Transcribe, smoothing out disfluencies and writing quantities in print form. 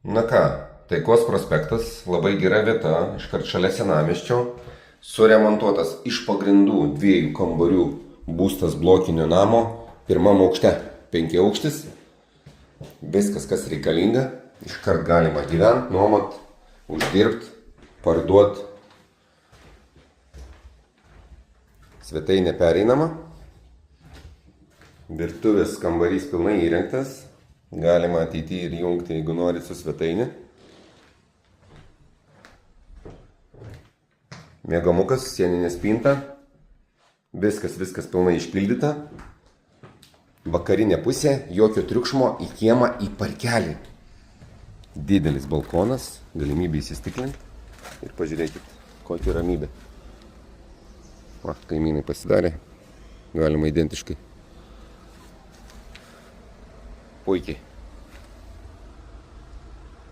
Na ką, Taikos prospektas, labai gera vieta, iškart šalia senamiesčio, suremontuotas iš pagrindų 2 kambarių būstas blokinio namo, pirmam aukšte, 5 aukštis, viskas kas reikalinga, iškart galima gyventi, nuomot, uždirbti, parduoti. Svetainė pereinama, virtuvės kambarys pilnai įrengtas, galima ateityje ir jungti, jeigu norit, su svetainė. Miegamukas, sieninė spinta, viskas pilnai išpildyta. Vakarinė pusė, jokio triukšmo, į kiemą, į parkelį. Didelis balkonas, galimybė įsistiklinti ir pažiūrėkit, kokia ramybė. Va, kaimynai pasidarė, galima identiškai. Puikiai.